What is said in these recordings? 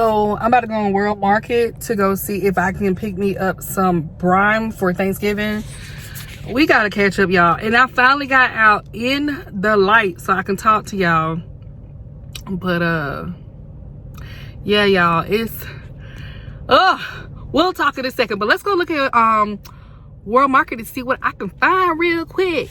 So I'm about to go on World Market to go see if I can pick me up some brine for Thanksgiving. We gotta catch up, y'all. And I finally got out in the light so I can talk to y'all. But yeah, y'all, it's we'll talk in a second. But let's go look at World Market to see what I can find real quick.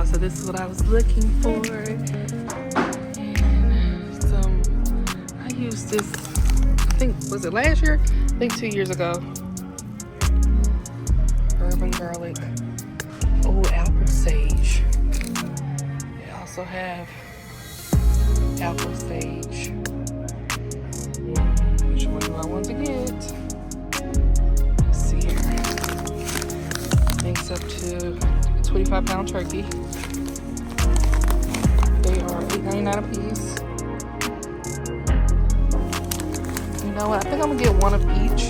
So this is what I was looking for, and I used this, I think, was it last year? I think 2 years ago. Urban garlic, old apple sage. They also have apple sage. Which one do I want to get? Let's see here. I think it's up to 25-pound turkey. They are $8.99 a piece. You know what? I think I'm gonna get one of each.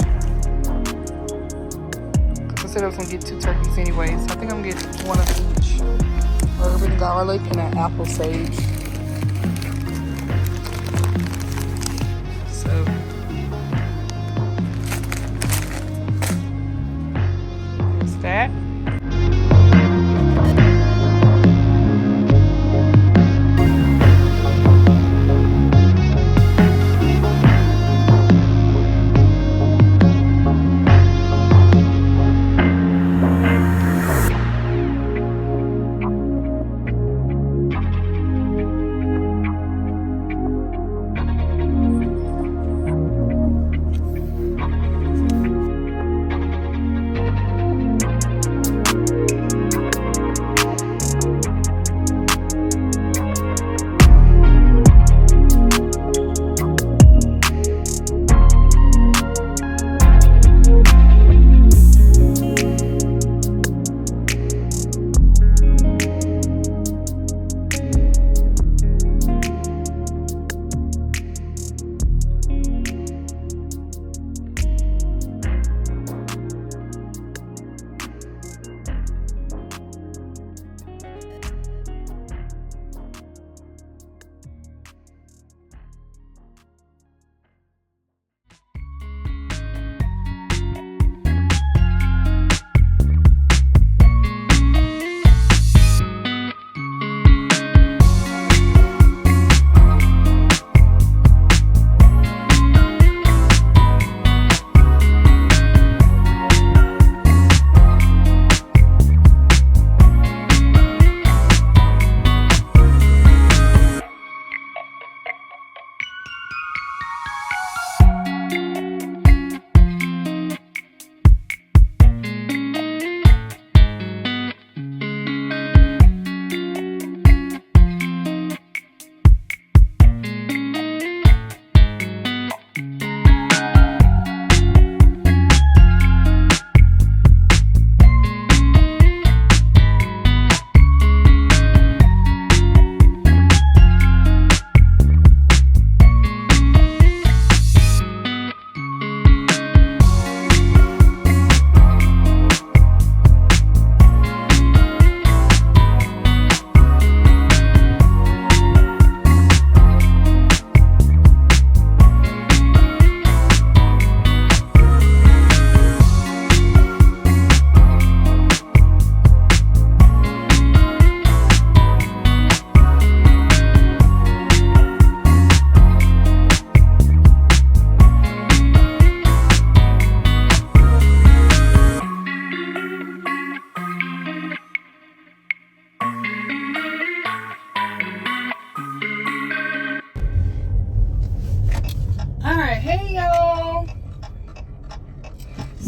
Cause I said I was gonna get 2 turkeys anyway, so I think I'm gonna get one of each. Urban garlic and an apple sage. So there's that.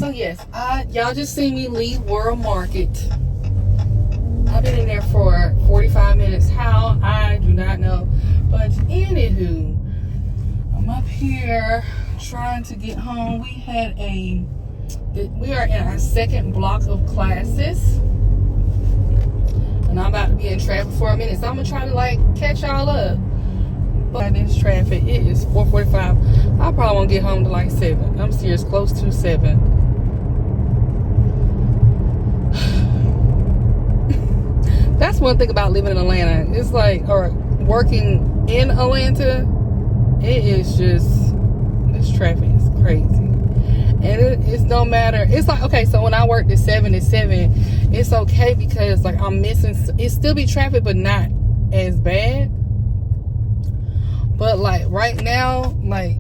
So yes, y'all just seen me leave World Market. I've been in there for 45 minutes. How? I do not know. But anywho, I'm up here trying to get home. We are in our second block of classes. And I'm about to be in traffic for a minute. So I'm going to try to like catch y'all up. But this traffic, it is 4:45. I probably won't get home to like 7. I'm serious, close to 7. That's one thing about living in Atlanta. It's like, or working in Atlanta, it is just, this traffic is crazy. And it's no matter, it's like, okay, so when I worked at 7 to 7, it's okay because like I'm missing, it still be traffic, but not as bad. But like right now, like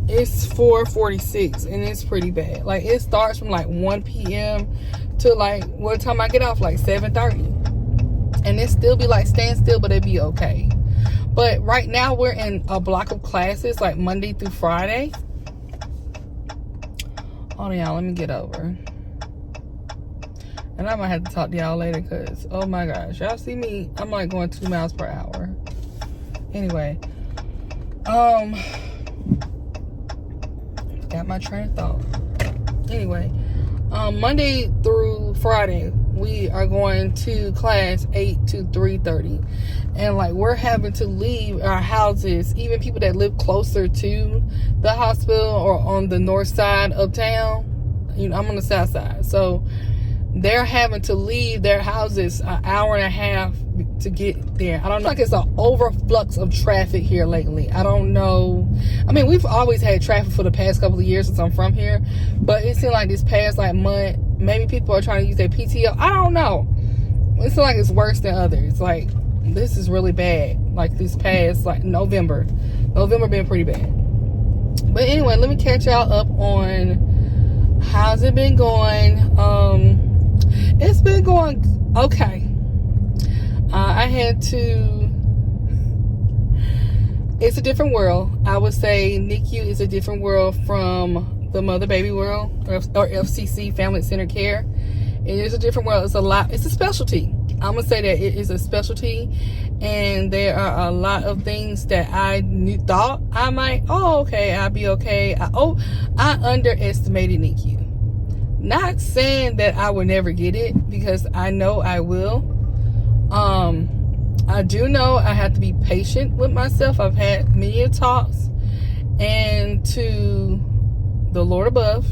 it's 4:46 and it's pretty bad. Like it starts from like 1 p.m. to like what time I get off, like 7:30. And it still be like standstill, but it be okay. But right now we're in a block of classes like Monday through Friday. Hold on, y'all, let me get over. And I might have to talk to y'all later because, oh my gosh, y'all see me, I'm like going 2 miles per hour. Anyway, got my train of thought. Anyway, Monday through Friday, we are going to class 8 to 3:30. And like we're having to leave our houses, even people that live closer to the hospital or on the north side of town. You know, I'm on the south side. So they're having to leave their houses an hour and a half to get there. I don't know, like it's an overflux of traffic here lately. I don't know. I mean, we've always had traffic for the past couple of years since I'm from here, but it seemed like this past like month, maybe people are trying to use their PTO. I don't know. It seems like it's worse than others. Like this is really bad. Like this past like November been pretty bad. But anyway, let me catch y'all up on how's it been going. It's been going okay. I had to, it's a different world. I would say NICU is a different world from the mother baby world or FCC, family centered care. It is a different world. It's a specialty. I'm gonna say that it is a specialty, and there are a lot of things that I thought I might, I'll be okay. I underestimated NICU. Not saying that I will never get it, because I know I will. I do know I have to be patient with myself. I've had many talks, and to the Lord above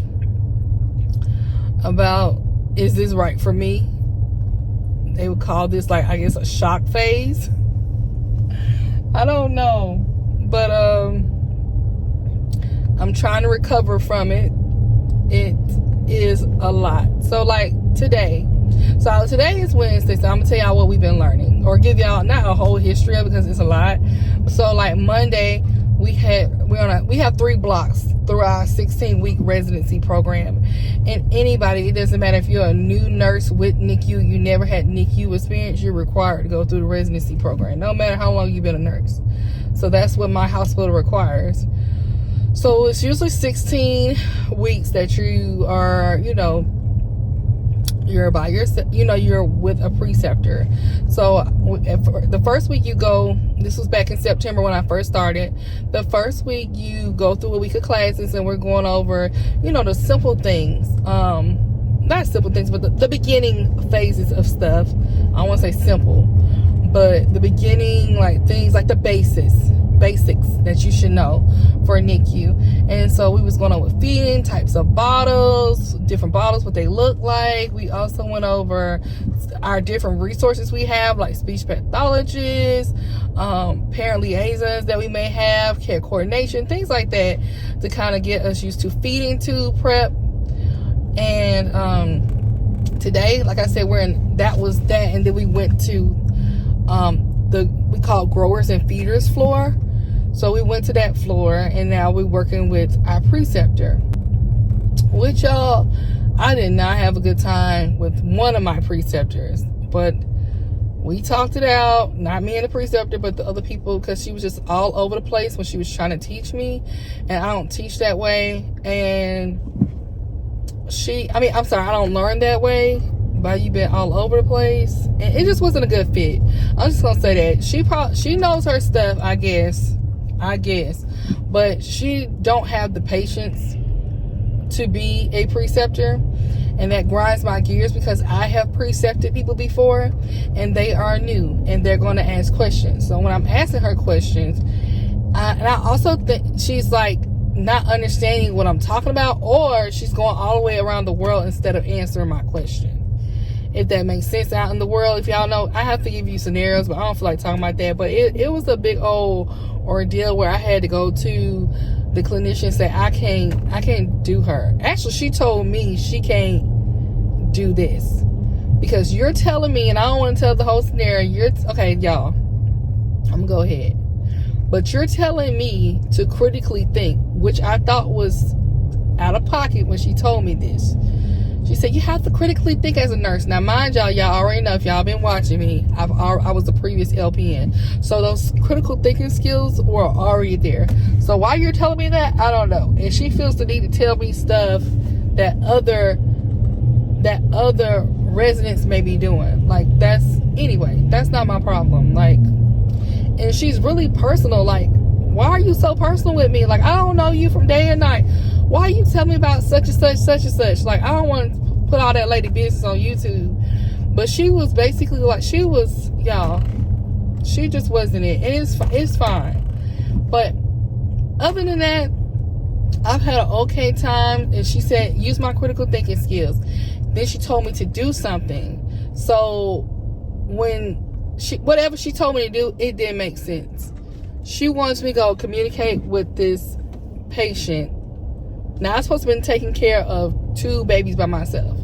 about, is this right for me? They would call this, like, I guess a shock phase. I don't know, but I'm trying to recover from it. It is a lot. So like today is Wednesday, so I'm gonna tell y'all what we've been learning, or give y'all not a whole history of it because it's a lot. So like Monday, we have 3 blocks through our 16-week residency program, and anybody, it doesn't matter if you're a new nurse with NICU, you never had NICU experience, you're required to go through the residency program, no matter how long you've been a nurse. So that's what my hospital requires. So it's usually 16 weeks that you are, you're by yourself, you're with a preceptor. So the first week you go, this was back in September when I first started. The first week you go through a week of classes, and we're going over, the simple things. Not simple things, but the beginning phases of stuff. I don't want to say simple, but the beginning, like things like the basics that you should know for NICU. And so we was going over feeding, types of bottles, different bottles, what they look like. We also went over our different resources we have, like speech pathologists, parent liaisons that we may have, care coordination, things like that, to kind of get us used to feeding tube prep. And today, like I said, that was that, and then we went to we call growers and feeders floor. So we went to that floor, and now we're working with our preceptor, which I did not have a good time with one of my preceptors, but we talked it out, not me and the preceptor, but the other people, because she was just all over the place when she was trying to teach me, and I don't teach that way. And I'm sorry, I don't learn that way, but you've been all over the place, and it just wasn't a good fit. I'm just gonna say that she knows her stuff, I guess, but she don't have the patience to be a preceptor, and that grinds my gears because I have precepted people before, and they are new, and they're going to ask questions. So when I'm asking her questions, and I also think she's like not understanding what I'm talking about, or she's going all the way around the world instead of answering my question. If that makes sense out in the world. If y'all know, I have to give you scenarios, but I don't feel like talking about that. But it was a big old ordeal where I had to go to the clinician and say, I can't do her. Actually, she told me she can't do this because you're telling me, and I don't want to tell the whole scenario. Okay, y'all, I'm gonna go ahead. But you're telling me to critically think, which I thought was out of pocket when she told me this. She said, you have to critically think as a nurse. Now, mind y'all already know, if y'all been watching me, I was a previous LPN. So those critical thinking skills were already there. So why you're telling me that, I don't know. And she feels the need to tell me stuff that other residents may be doing. Like, that's not my problem. Like, and she's really personal. Like, why are you so personal with me? Like, I don't know you from day and night. Why are you telling me about such and such, such and such? Like, I don't want to put all that lady business on YouTube. But she was basically like, y'all, she just wasn't it. And it's fine. But other than that, I've had an okay time. And she said, use my critical thinking skills. Then she told me to do something. So whatever she told me to do, it didn't make sense. She wants me to go communicate with this patient. Now, I'm supposed to be taking care of 2 babies by myself.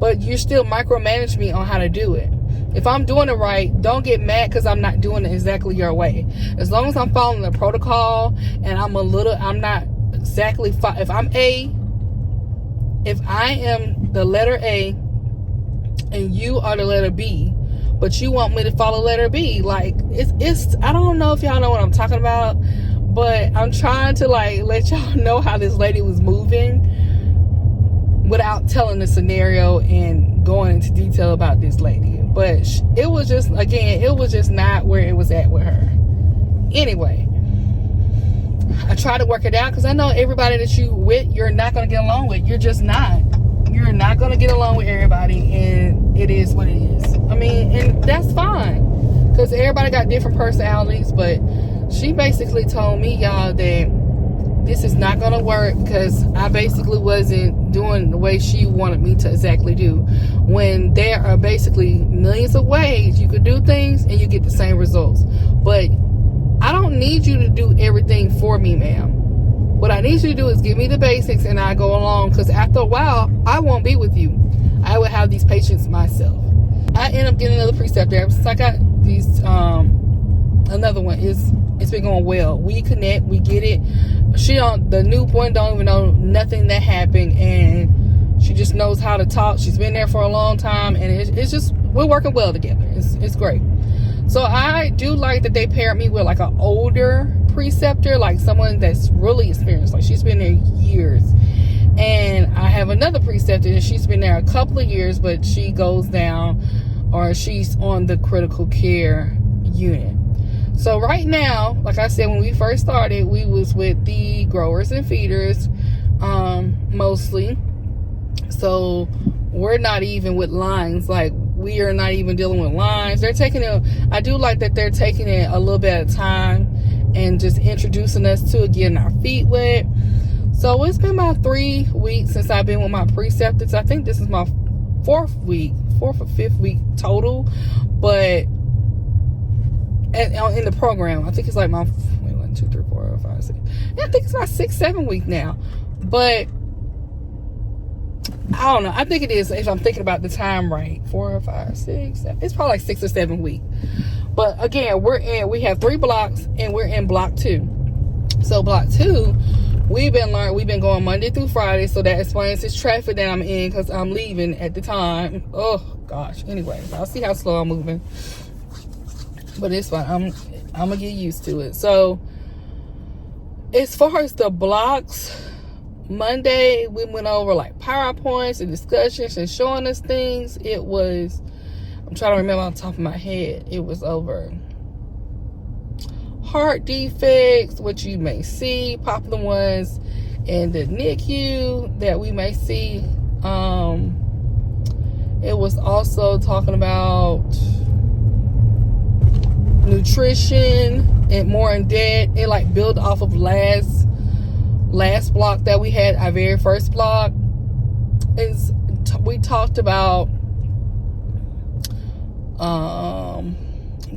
But you still micromanage me on how to do it. If I'm doing it right, don't get mad because I'm not doing it exactly your way. As long as I'm following the protocol and I'm not exactly, if I am the letter A and you are the letter B, but you want me to follow letter B, like, it's I don't know if y'all know what I'm talking about, but I'm trying to like let y'all know how this lady was moving without telling the scenario and going into detail about this lady. But it was just not where it was at with her. Anyway, I try to work it out because I know everybody that you're not going to get along with. You're just not. You're not going to get along with everybody, and it is what it is. I mean, and that's fine because everybody got different personalities. But she basically told me, y'all, that this is not going to work because I basically wasn't doing the way she wanted me to exactly do. When there are basically millions of ways you could do things and you get the same results. But I don't need you to do everything for me, ma'am. What I need you to do is give me the basics and I go along, because after a while, I won't be with you. I will have these patients myself. I end up getting another preceptor. Ever since I got these, another one, it's been going well. We connect, we get it. The new one don't even know nothing that happened, and she just knows how to talk. She's been there for a long time, and it's just, we're working well together. It's great. So I do like that they paired me with like an older preceptor, like someone that's really experienced, like she's been there years. And I have another preceptor and she's been there a couple of years, but she goes down, or she's on the critical care unit. So right now, like I said, when we first started, we was with the growers and feeders mostly. So we're not even with lines. Like, we are not even dealing with lines. They're taking it, I do like that they're taking it a little bit at a time and just introducing us to it, getting our feet wet. So it's been about 3 weeks since I've been with my preceptors. I think this is my 4th or 5th week total. But in the program, I think it's like my 1, 2, 3, 4, 5, 6. Yeah, I think it's my 6th, 7th week now. But I don't know. I think it is, if I'm thinking about the time right. 4, 5, 6, 7. It's probably like 6 or 7 weeks. But again, we have 3 blocks and we're in block 2. So block 2, we've been going Monday through Friday. So that explains this traffic that I'm in, because I'm leaving at the time. Oh gosh. Anyway, I'll see how slow I'm moving. But it's fine. I'm gonna get used to it. So as far as the blocks, Monday, we went over like PowerPoints and discussions and showing us things. It was, I'm trying to remember on the top of my head, it was over heart defects, which you may see, popular ones in the Nicu that we may see. It was also talking about nutrition and more in depth. It like built off of last block that we had, our very first block. We talked about I'm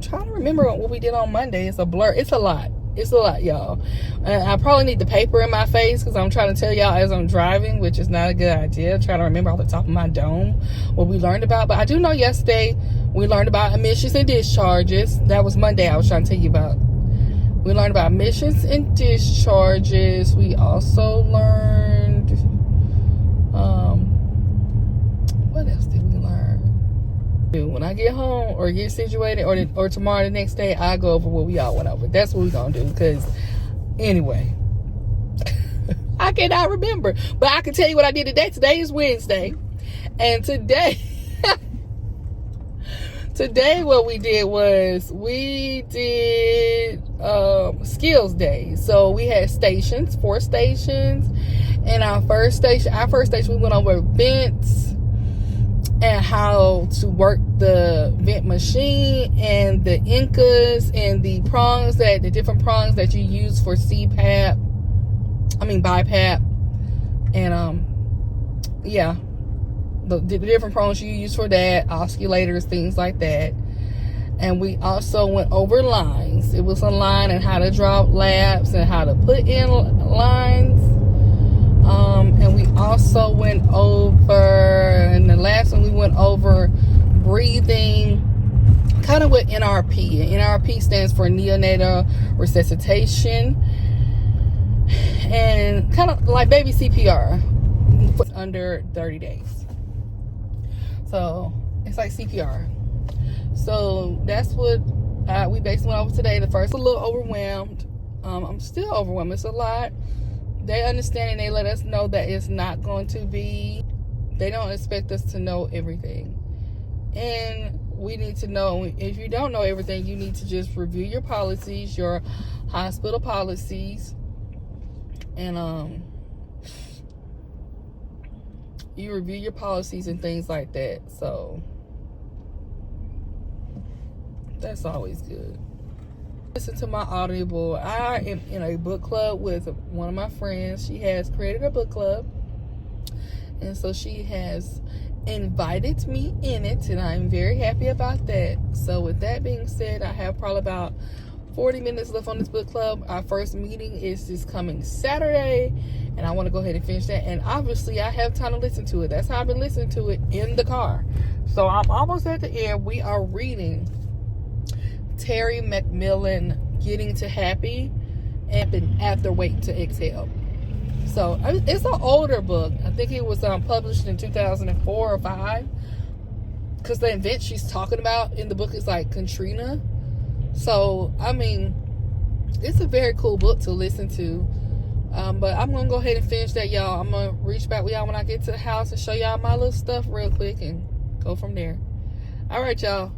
trying to remember what we did on Monday. It's a blur. It's a lot, y'all. And I probably need the paper in my face because I'm trying to tell y'all as I'm driving, which is not a good idea. Trying to remember off the top of my dome what we learned about. But I do know yesterday we learned about emissions and discharges. That was Monday I was trying to tell you about. We learned about emissions and discharges. We also learned, what else did we learn? When I get home or get situated or tomorrow, the next day, I go over what we all went over. That's what we're going to do. Because, anyway, I cannot remember. But I can tell you what I did today. Today is Wednesday. And today... Today what we did was we did skills day. So we had stations, 4 stations. And our first station we went over vents and how to work the vent machine and the Incas and the different prongs that you use for BiPAP. And yeah. The different prongs you use for that, oscullators, things like that. And we also went over lines. It was a line and how to draw labs and how to put in lines. And we also went over, and the last one we went over breathing, kind of with NRP. And NRP stands for neonatal resuscitation, and kind of like baby CPR for under 30 days. So it's like CPR. So that's what we basically went over today. The first, a little overwhelmed. I'm still overwhelmed. It's a lot. They understand and they let us know that it's not going to be, they don't expect us to know everything. And we need to know, if you don't know everything, you need to just review your policies, your hospital policies. And you review your policies and things like that. So that's always good. Listen to my Audible. I am in a book club with one of my friends. She has created a book club, and so she has invited me in it, and I'm very happy about that. So with that being said, I have probably about 40 minutes left on this book club. Our first meeting is this coming Saturday, and I want to go ahead and finish that. And obviously I have time to listen to it. That's how I've been listening to it, in the car. So I'm almost at the end. We are reading Terry McMillan, Getting to Happy, and After Wait to Exhale. So it's an older book. I think it was published in 2004 or 5, because the event she's talking about in the book is like Katrina. So I mean, it's a very cool book to listen to. But I'm gonna go ahead and finish that, y'all. I'm gonna reach back with y'all when I get to the house and show y'all my little stuff real quick and go from there. All right, y'all.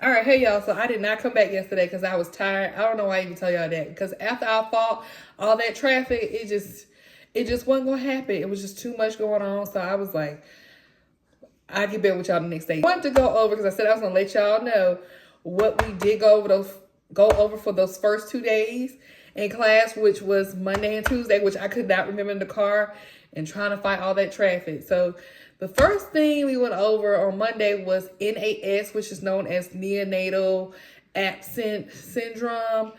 All right, hey y'all. So I did not come back yesterday because I was tired. I don't know why I even tell y'all that, because after I fought all that traffic, it just wasn't gonna happen. It was just too much going on. So I was like, I'll get back with y'all the next day. I wanted to go over, because I said I was gonna let y'all know what we did go over for those first 2 days in class, which was Monday and Tuesday, which I could not remember in the car and trying to fight all that traffic. So the first thing we went over on Monday was NAS, which is known as neonatal absent syndrome.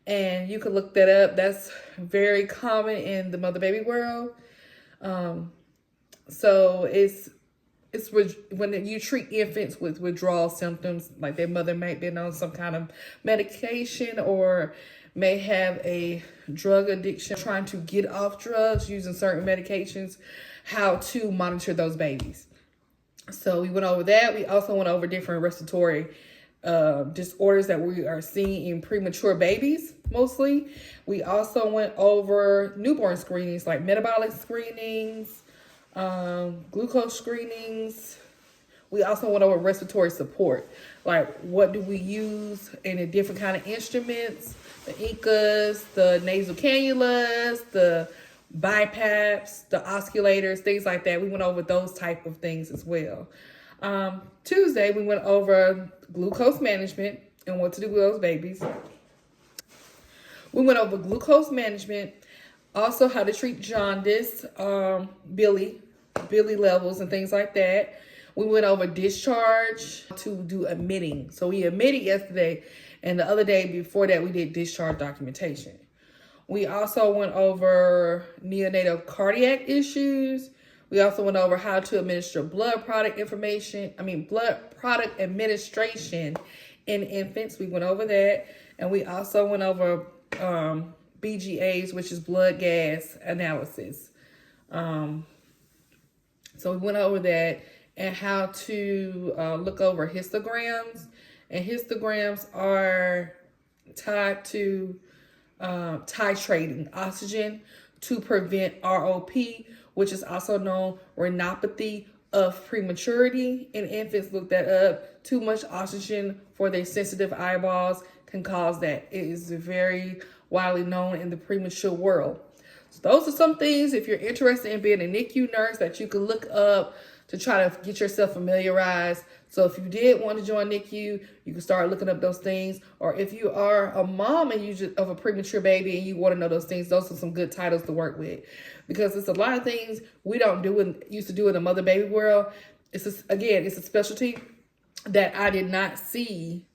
And you can look that up. That's very common in the mother-baby world. So it's when you treat infants with withdrawal symptoms, like their mother might be on some kind of medication or may have a drug addiction, trying to get off drugs using certain medications, how to monitor those babies. So we went over that. We also went over different respiratory disorders that we are seeing in premature babies, mostly. We also went over newborn screenings, like metabolic screenings, glucose screenings. We also went over respiratory support, like what do we use in the different kind of instruments, the INCAs, the nasal cannulas, the BiPAPs, the oscullators, things like that. We went over those type of things as well. Tuesday, we went over glucose management and what to do with those babies. We went over glucose management, also how to treat jaundice, Billy levels and things like that. We went over discharge to do admitting. So we admitted yesterday, and the other day before that, we did discharge documentation. We also went over neonatal cardiac issues. We also went over how to administer blood product administration in infants. We went over that. And we also went over BGAs, which is blood gas analysis. So we went over that and how to look over histograms. And histograms are tied to titrating oxygen to prevent ROP, which is also known retinopathy of prematurity. In infants, look that up. Too much oxygen for their sensitive eyeballs can cause that. It is very widely known in the premature world. So those are some things, if you're interested in being a NICU nurse, that you can look up to try to get yourself familiarized. So if you did want to join NICU, you can start looking up those things. Or if you are a mom and of a premature baby and you want to know those things, those are some good titles to work with. Because it's a lot of things we don't do and used to do in the mother baby world. It's a specialty that I did not see.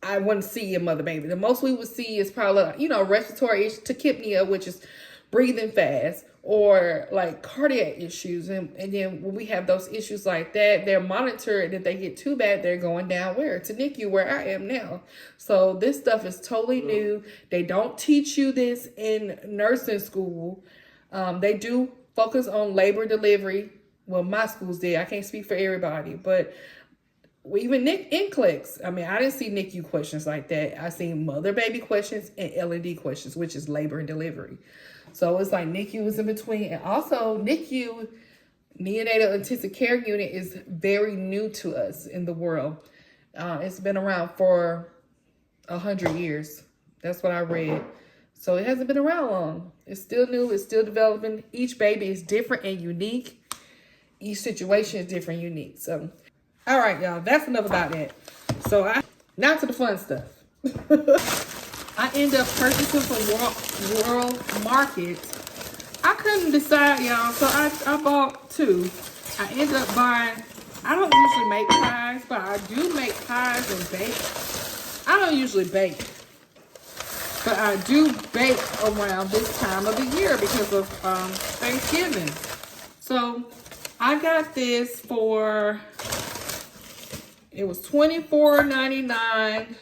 I wouldn't see in mother baby. The most we would see is probably, respiratory tachypnea, which is breathing fast, or like cardiac issues. And then when we have those issues like that, they're monitored. If they get too bad, they're going down where? To NICU, where I am now. So this stuff is totally new. They don't teach you this in nursing school. They do focus on labor and delivery. Well, my schools did. I can't speak for everybody, but even NCLEX, I didn't see NICU questions like that. I seen mother baby questions and L&D questions, which is labor and delivery. So it's like NICU is in between. And also NICU, neonatal intensive care unit, is very new to us in the world. It's been around for 100 years. That's what I read. So it hasn't been around long. It's still new. It's still developing. Each baby is different and unique. Each situation is different and unique. So, all right, y'all. That's enough about that. So now to the fun stuff. I end up purchasing from World Market. I couldn't decide, y'all, so I bought two. I end up buying, I don't usually make pies, but I do make pies and bake. I don't usually bake, but I do bake around this time of the year because of Thanksgiving. So I got this for, it was $24.99.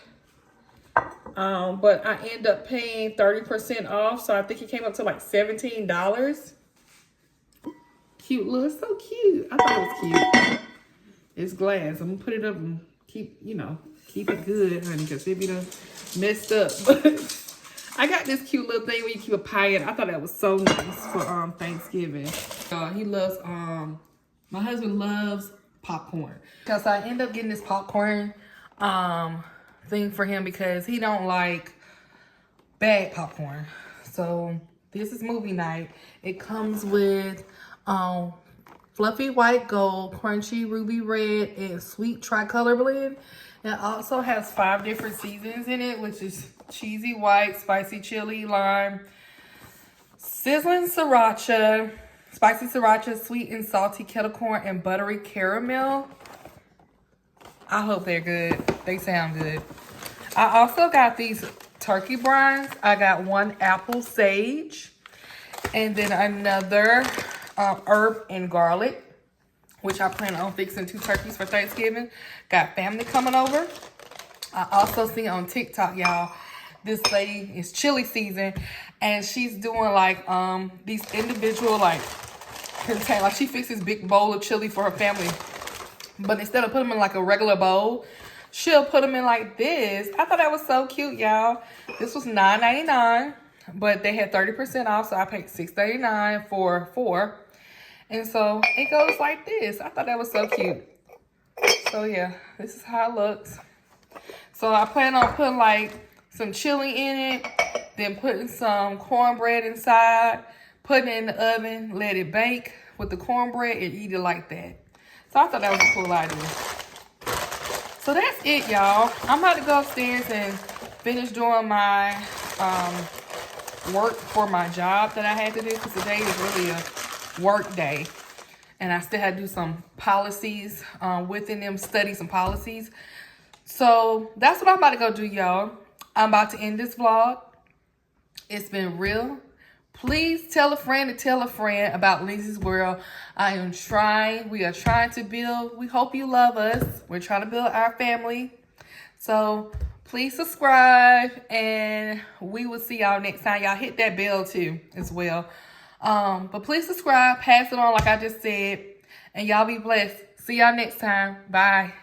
But I end up paying 30% off. So I think it came up to like $17. Cute, look, it's so cute. I thought it was cute. It's glass. I'm gonna put it up and keep it good, honey, because it be done messed up. But I got this cute little thing where you keep a pie in. I thought that was so nice for Thanksgiving. He loves, my husband loves popcorn. Because I end up getting this popcorn thing for him because he don't like bag popcorn. So this is movie night. It comes with fluffy white gold, crunchy ruby red, and sweet tricolor blend. It also has 5 different seasons in it, which is cheesy white, spicy chili, lime, sizzling sriracha, spicy sriracha, sweet and salty kettle corn, and buttery caramel. I hope they're good. They sound good. I also got these turkey brines. I got one apple sage and then another herb and garlic, which I plan on fixing 2 turkeys for Thanksgiving. Got family coming over. I also see on TikTok, y'all, this lady, it's chili season, and she's doing like these individual like contain, like she fixed this big bowl of chili for her family. But instead of putting them in like a regular bowl, she'll put them in like this. I thought that was so cute, y'all. This was $9.99, but they had 30% off, so I paid $6.39 for 4. And so it goes like this. I thought that was so cute. So yeah, this is how it looks. So I plan on putting like some chili in it, then putting some cornbread inside, putting it in the oven, let it bake with the cornbread, and eat it like that. So I thought that was a cool idea. So that's it, y'all. I'm about to go upstairs and finish doing my work for my job that I had to do, because today is really a work day. And I still had to do some policies within them, study some policies. So that's what I'm about to go do, y'all. I'm about to end this vlog. It's been real. Please tell a friend to tell a friend about Lindsay's World. I am trying. We are trying to build. We hope you love us. We're trying to build our family. So please subscribe, and we will see y'all next time. Y'all hit that bell too as well. But please subscribe, pass it on like I just said, and y'all be blessed. See y'all next time. Bye.